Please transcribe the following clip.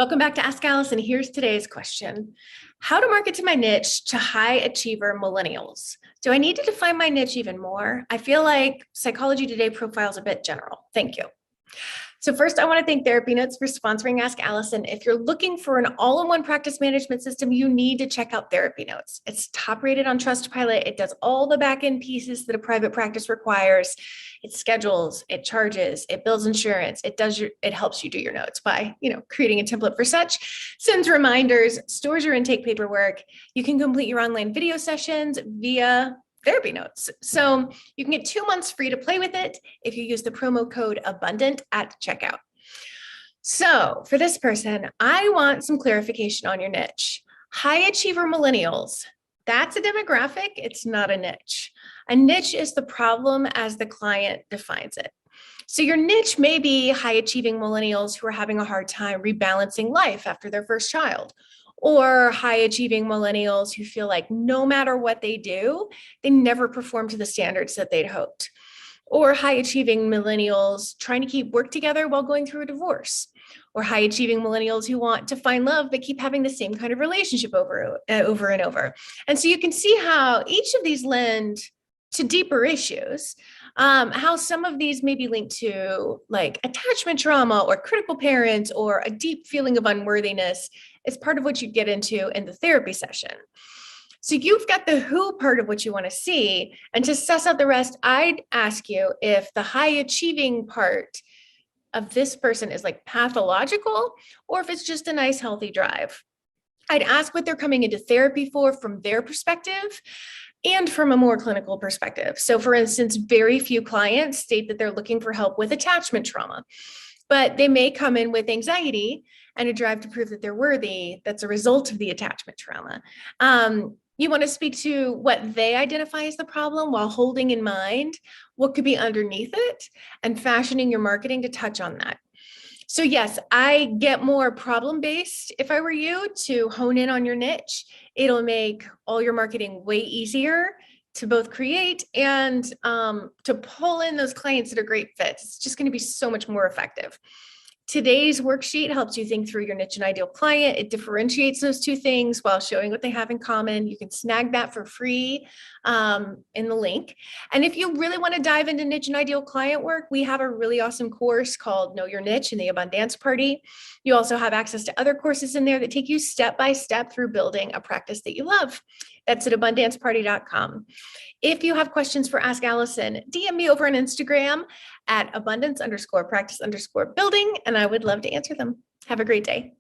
Welcome back to Ask Allison. Here's today's question. How to market to my niche to high achiever millennials? Do I need to define my niche even more? I feel like Psychology Today profile is a bit general. Thank you. So first, I want to thank Therapy Notes for sponsoring Ask Allison. If you're looking for an all-in-one practice management system, you need to check out Therapy Notes. It's top rated on Trustpilot. It does all the back-end pieces that a private practice requires. It schedules, it charges, it bills insurance, it helps you do your notes by, creating a template for such, sends reminders, stores your intake paperwork. You can complete your online video sessions via Therapy Notes. So you can get 2 months free to play with it if you use the promo code ABUNDANT at checkout. So for this person, I want some clarification on your niche. High achiever millennials, that's a demographic. It's not a niche. A niche is the problem as the client defines it. So your niche may be high achieving millennials who are having a hard time rebalancing life after their first child, or high achieving millennials who feel like no matter what they do, they never perform to the standards that they'd hoped, or high achieving millennials trying to keep work together while going through a divorce, or high achieving millennials who want to find love but keep having the same kind of relationship over and over. And so you can see how each of these lend to deeper issues, how some of these may be linked to like attachment trauma or critical parents or a deep feeling of unworthiness is part of what you get into in the therapy session. So you've got the who part of what you want to see, and to suss out the rest, I'd ask you if the high achieving part of this person is like pathological or if it's just a nice healthy drive. I'd ask what they're coming into therapy for from their perspective and from a more clinical perspective. So for instance, very few clients state that they're looking for help with attachment trauma, but they may come in with anxiety and a drive to prove that they're worthy that's a result of the attachment trauma. You want to speak to what they identify as the problem while holding in mind what could be underneath it and fashioning your marketing to touch on that. So yes, I get more problem-based if I were you to hone in on your niche. It'll make all your marketing way easier to both create and to pull in those clients that are great fits. It's just going to be so much more effective. Today's worksheet helps you think through your niche and ideal client. It differentiates those two things while showing what they have in common. You can snag that for free in the link. And if you really want to dive into niche and ideal client work, we have a really awesome course called Know Your Niche and the Abundance Party. You also have access to other courses in there that take you step by step through building a practice that you love. That's at abundanceparty.com. If you have questions for Ask Allison, DM me over on Instagram at abundance_practice_building, and I would love to answer them. Have a great day.